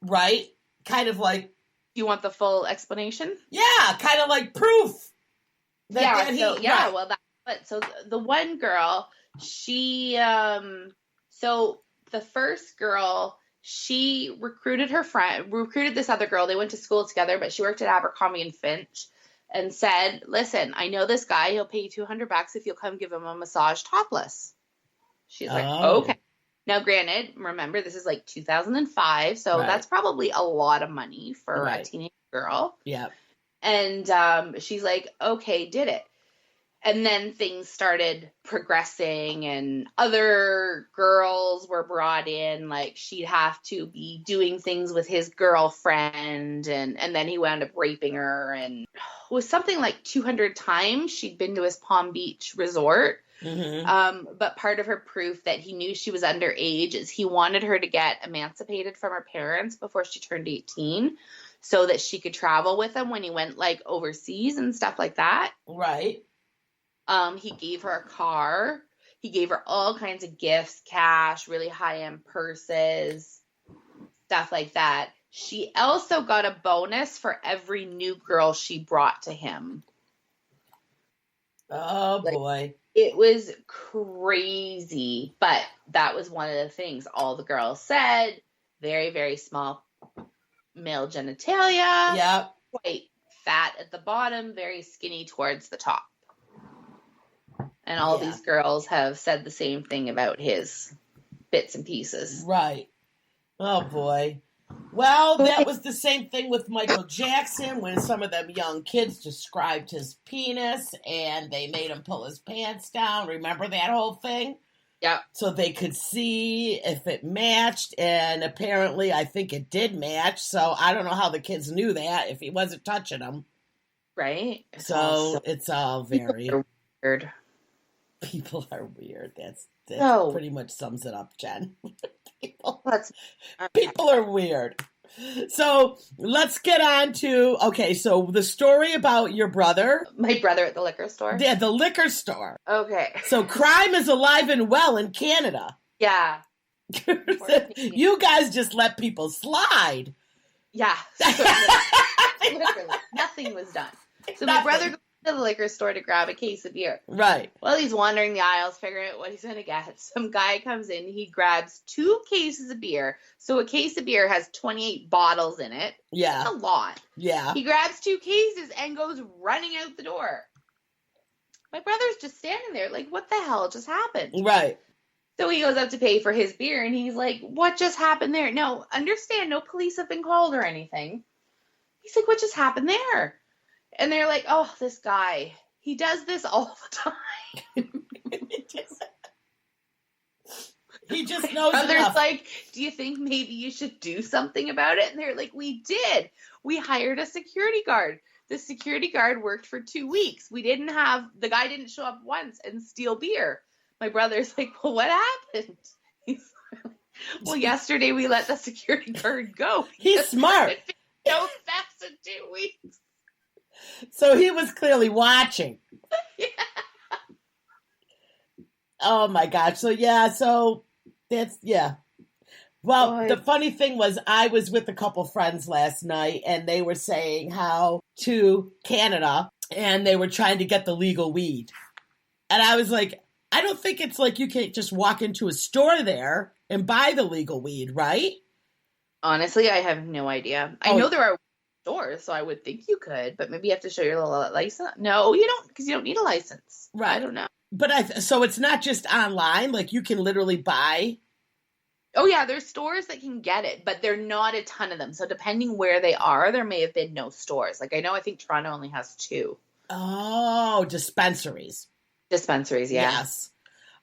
Right? Kind of like... You want the full explanation? Yeah, kind of like proof. So the one girl, she, so the first girl, she recruited this other girl. They went to school together, but she worked at Abercrombie and Finch, and said, listen, I know this guy. He'll pay you $200 if you'll come give him a massage topless. She's like, okay. Now, granted, remember, this is like 2005, so that's probably a lot of money for a teenage girl. Yeah. And she's like, okay, did it. And then things started progressing, and other girls were brought in. Like, she'd have to be doing things with his girlfriend, and then he wound up raping her. And it was something like 200 times she'd been to his Palm Beach resort. Mm-hmm. But part of her proof that he knew she was underage is he wanted her to get emancipated from her parents before she turned 18 so that she could travel with him when he went like overseas and stuff like that. Right. He gave her a car. He gave her all kinds of gifts, cash, really high-end purses, stuff like that. She also got a bonus for every new girl she brought to him. Oh, boy. It was crazy, but that was one of the things all the girls said. Very, very small male genitalia. Yep. Quite fat at the bottom, very skinny towards the top. And all these girls have said the same thing about his bits and pieces. Right. Oh, boy. Well, that was the same thing with Michael Jackson when some of them young kids described his penis and they made him pull his pants down. Remember that whole thing? Yeah. So they could see if it matched, and apparently I think it did match. So I don't know how the kids knew that if he wasn't touching them. Right. It's all very weird. People are weird. That pretty much sums it up, Jen. People are weird. So let's get on to, so the story about your brother. My brother at the liquor store? Yeah, the liquor store. Okay. So crime is alive and well in Canada. Yeah. You guys just let people slide. Yeah. Literally, nothing was done. So my brother goes to the liquor store to grab a case of beer. Right. Well, he's wandering the aisles, figuring out what he's going to get. Some guy comes in, he grabs 2 cases of beer. So a case of beer has 28 bottles in it. Yeah. That's a lot. Yeah. He grabs 2 cases and goes running out the door. My brother's just standing there like, what the hell just happened? Right. So he goes up to pay for his beer, and he's like, what just happened there? No, understand, no police have been called or anything. He's like, what just happened there? And they're like, oh, this guy, he does this all the time. He just knows Brother's enough. like, do you think maybe you should do something about it? And they're like, we did. We hired a security guard. The security guard worked for 2 weeks. The guy didn't show up once and steal beer. My brother's like, well, what happened? He's like, well, yesterday we let the security guard go. He's smart. No thefts in 2 weeks. So he was clearly watching. Yeah. Oh my gosh. So that's, Well, The funny thing was I was with a couple friends last night and they were saying how to Canada and they were trying to get the legal weed. And I was like, I don't think it's like you can't just walk into a store there and buy the legal weed, right? Honestly, I have no idea. I know there are stores, so I would think you could, but maybe you have to show your little license. No, you don't, because you don't need a license. Right. I don't know. But so it's not just online, like you can literally buy. Oh yeah, there's stores that can get it, but they're not a ton of them. So depending where they are, there may have been no stores. Like I think Toronto only has 2. Oh, dispensaries. Dispensaries, yeah. Yes.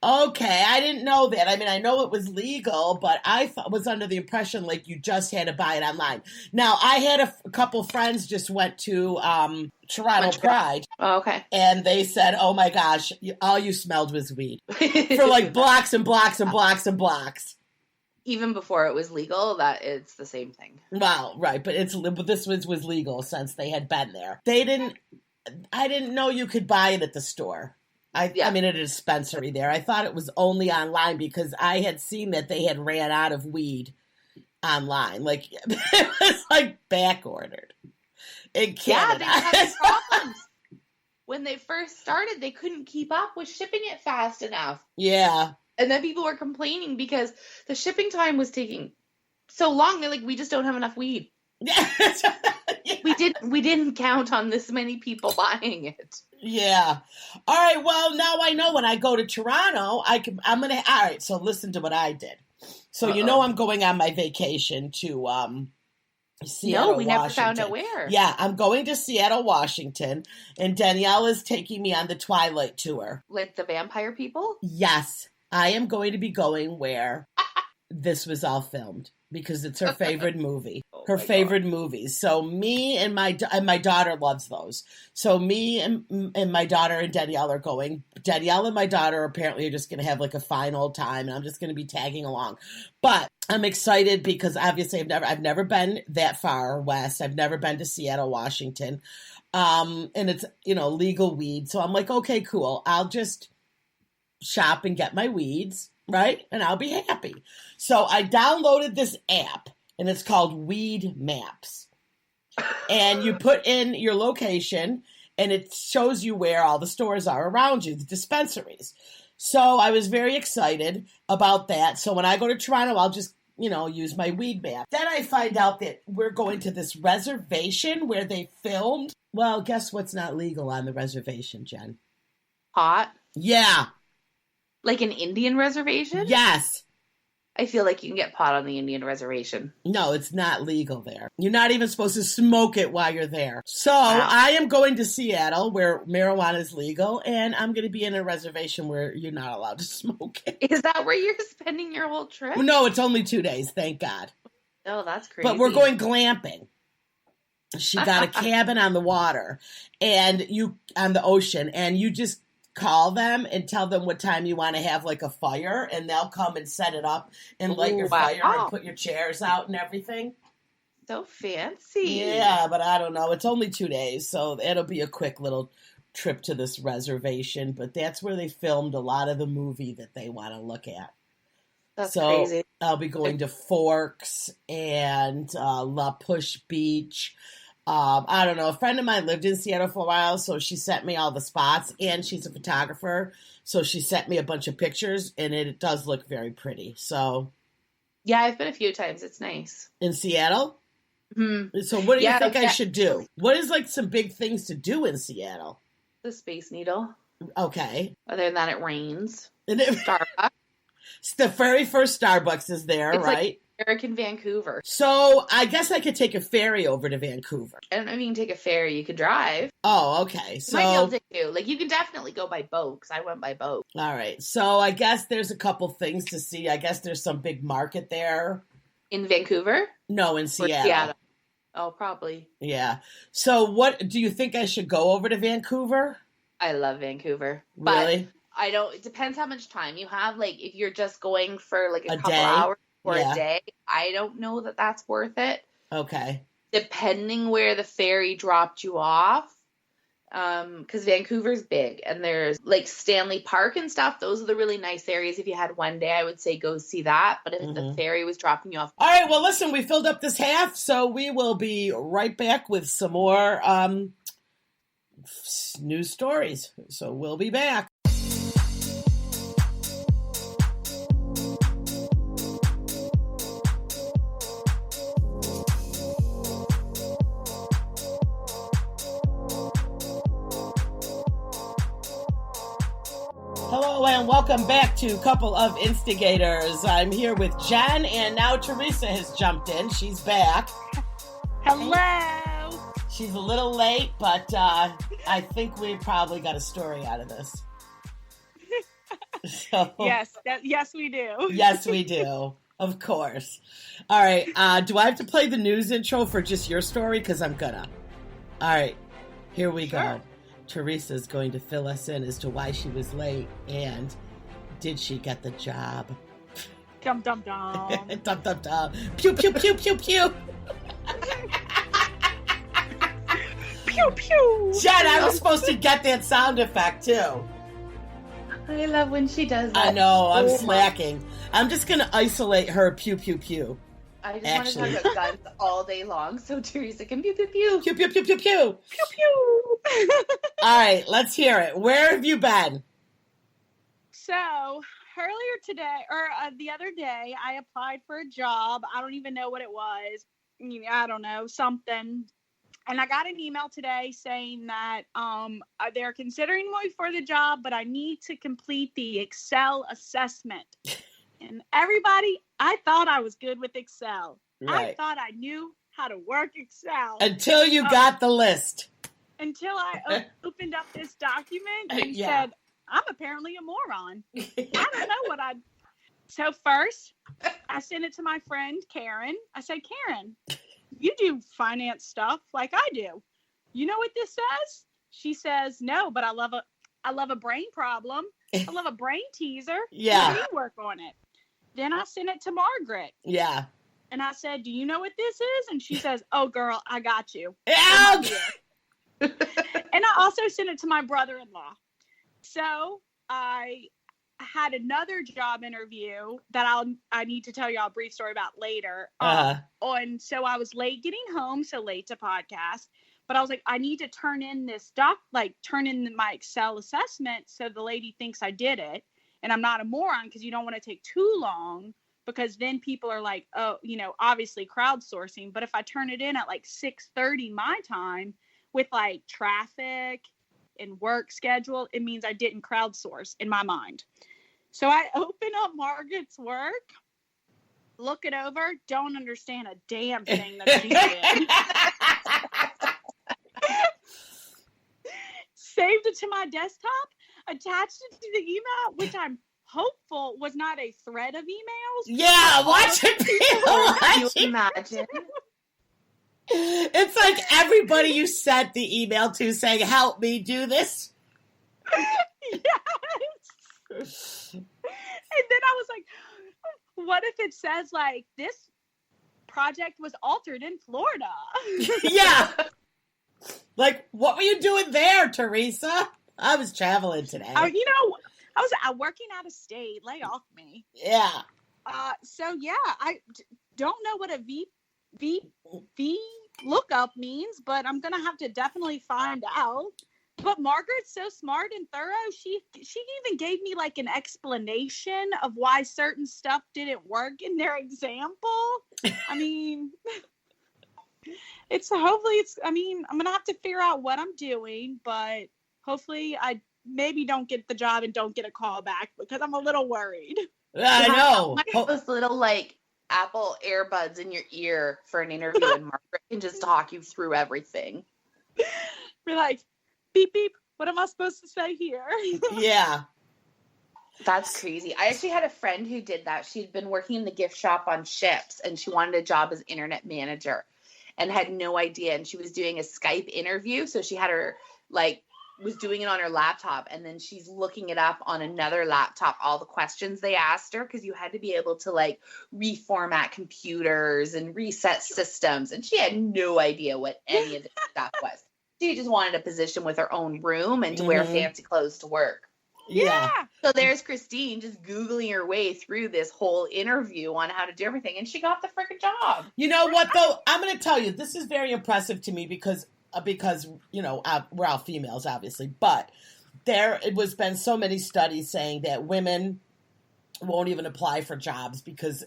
Okay, I didn't know that. I mean, I know it was legal, but I was under the impression like you just had to buy it online. Now, I had a couple friends just went to Toronto Pride. Oh, okay. And they said, oh my gosh, all you smelled was weed. For like blocks and blocks and blocks and blocks. Even before it was legal, that it's the same thing. Wow, right. But this was legal since they had been there. I didn't know you could buy it at the store. I mean, at a dispensary there. I thought it was only online because I had seen that they had ran out of weed online. Like, it was like back ordered in Canada. Yeah, they had problems. When they first started, they couldn't keep up with shipping it fast enough. Yeah. And then people were complaining because the shipping time was taking so long. They're like, we just don't have enough weed. Yeah. We didn't count on this many people buying it. Yeah. All right. Well, now I know when I go to Toronto, all right. So listen to what I did. So, I'm going on my vacation to, Seattle, no, we Washington. never found out where. Yeah, I'm going to Seattle, Washington, and Danielle is taking me on the Twilight tour. Like the vampire people? Yes, I am going to be going where this was all filmed because it's her favorite movie. Her favorite movies. So me and my daughter loves those. So me and my daughter and Danielle are going. Danielle and my daughter apparently are just going to have like a fine old time, and I'm just going to be tagging along. But I'm excited because obviously I've never been that far west. I've never been to Seattle, Washington, and it's legal weed. So I'm like, okay, cool. I'll just shop and get my weeds, right? And I'll be happy. So I downloaded this app. And it's called Weed Maps. And you put in your location, and it shows you where all the stores are around you, the dispensaries. So I was very excited about that. So when I go to Toronto, I'll just, use my weed map. Then I find out that we're going to this reservation where they filmed. Well, guess what's not legal on the reservation, Jen? Pot? Yeah. Like an Indian reservation? Yes. I feel like you can get pot on the Indian reservation. No, it's not legal there. You're not even supposed to smoke it while you're there. So I am going to Seattle where marijuana is legal, and I'm going to be in a reservation where you're not allowed to smoke it. Is that where you're spending your whole trip? No, it's only 2 days, thank God. Oh, that's crazy. But we're going glamping. She got a cabin on the water on the ocean, and you just call them and tell them what time you want to have like a fire, and they'll come and set it up and light your fire and put your chairs out and everything. So fancy. Yeah, but I don't know. It's only 2 days, so it'll be a quick little trip to this reservation. But that's where they filmed a lot of the movie that they want to look at. That's crazy. I'll be going to Forks and La Push Beach. I don't know. A friend of mine lived in Seattle for a while, so she sent me all the spots, and she's a photographer, so she sent me a bunch of pictures, and it does look very pretty. So, yeah, I've been a few times. It's nice. In Seattle? Mm-hmm. So what do you think I should do? What is like some big things to do in Seattle? The Space Needle. Okay. Other than that, it rains. Starbucks. The very first Starbucks is there, it's right? Like American Vancouver. So I guess I could take a ferry over to Vancouver. I don't know if you can take a ferry. You could drive. Oh, okay. So you might be able to do. Like, you can definitely go by boat, because I went by boat. All right. So I guess there's a couple things to see. I guess there's some big market there. In Vancouver? No, in Seattle. Oh, probably. Yeah. So what, do you think I should go over to Vancouver? I love Vancouver. Really? But it depends how much time you have. Like, if you're just going for like a couple day? hours or a day, I don't know that that's worth it. Okay. Depending where the ferry dropped you off. Because Vancouver's big, and there's like Stanley Park and stuff. Those are the really nice areas. If you had one day, I would say go see that. But if the ferry was dropping you off. All right. Well, listen, we filled up this half, so we will be right back with some more news stories. So we'll be back. Hello and welcome back to Couple of Instigators. I'm here with Jen, and now Teresa has jumped in. She's back. Hello. She's a little late, but I think we probably got a story out of this. So, yes, we do. Yes, we do. Of course. All right. Do I have to play the news intro for just your story? Because I'm gonna. All right. Here we go. Teresa's going to fill us in as to why she was late and did she get the job? Dum dum dum. Dum dum dum. Pew pew pew pew pew. Pew pew. Jen, I was supposed to get that sound effect too. I love when she does that. I know, I'm slacking. I'm just going to isolate her pew pew pew. I just want to talk about guns all day long, so Teresa can pew pew pew. Pew, pew, pew, pew, pew. Pew pew. All right, let's hear it. Where have you been? So earlier today, or the other day, I applied for a job. I don't even know what it was. I don't know, something. And I got an email today saying that they're considering me for the job, but I need to complete the Excel assessment. And everybody, I thought I was good with Excel. Right. I thought I knew how to work Excel. Until you got the list. Until I opened up this document and said, I'm apparently a moron. I don't know what I... So first, I sent it to my friend, Karen. I said, Karen, you do finance stuff like I do. You know what this says? She says, no, but I love a brain problem. I love a brain teaser. Yeah. We work on it. Then I sent it to Margaret. Yeah. And I said, do you know what this is? And she says, oh, girl, I got you. Yeah. And I also sent it to my brother-in-law. So I had another job interview that I need to tell y'all a brief story about later. So I was late getting home, so late to podcast. But I was like, I need to turn in my Excel assessment so the lady thinks I did it. And I'm not a moron, because you don't want to take too long, because then people are like, oh, obviously crowdsourcing. But if I turn it in at like 6:30 my time with like traffic and work schedule, it means I didn't crowdsource in my mind. So I open up Margaret's work, look it over, don't understand a damn thing that she did. Saved it to my desktop, attached it to the email, which I'm hopeful was not a thread of emails. Yeah, watch it. Can you imagine? It's like everybody you sent the email to saying, help me do this. Yes. And then I was like, what if it says like this project was altered in Florida? Yeah. Like, what were you doing there, Teresa? I was traveling today. I was working out of state. Lay off me. Yeah. I don't know what a V lookup means, but I'm gonna have to definitely find out. But Margaret's so smart and thorough. She even gave me like an explanation of why certain stuff didn't work in their example. I mean, I'm gonna have to figure out what I'm doing, but hopefully I maybe don't get the job and don't get a call back, because I'm a little worried. I know. Those little like Apple earbuds in your ear for an interview, and Margaret can just talk you through everything. We're like, beep, beep. What am I supposed to say here? Yeah. That's crazy. I actually had a friend who did that. She'd been working in the gift shop on ships, and she wanted a job as internet manager and had no idea. And she was doing a Skype interview. So she had was doing it on her laptop, and then she's looking it up on another laptop, all the questions they asked her, because you had to be able to like reformat computers and reset systems, and she had no idea what any of this stuff was. She just wanted a position with her own room and to wear fancy clothes to work. Yeah. So there's Christine just Googling her way through this whole interview on how to do everything, and she got the freaking job. You know what, though? I'm going to tell you, this is very impressive to me because we're all females, obviously, but been so many studies saying that women won't even apply for jobs because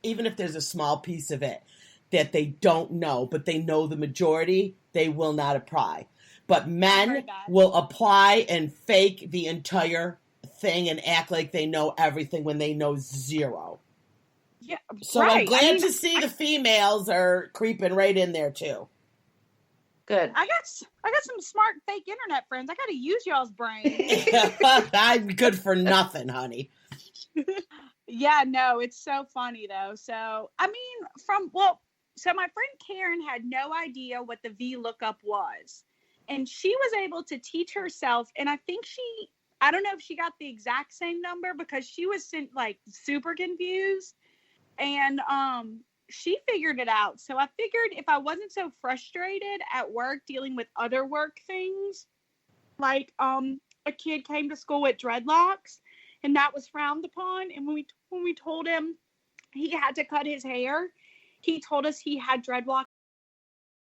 even if there's a small piece of it that they don't know, but they know the majority, they will not apply. But men will apply and fake the entire thing and act like they know everything when they know zero. Yeah, so right. I'm glad to see the females are creeping right in there too. Good. I got some smart fake internet friends. I got to use y'all's brain. I'm good for nothing, honey. Yeah, no, it's so funny though. So, I mean, so my friend Karen had no idea what the VLOOKUP was. And she was able to teach herself. And I think I don't know if she got the exact same number because she was like super confused. And, she figured it out. So I figured if I wasn't so frustrated at work dealing with other work things, like a kid came to school with dreadlocks and that was frowned upon. And when we told him he had to cut his hair, he told us he had dreadlocks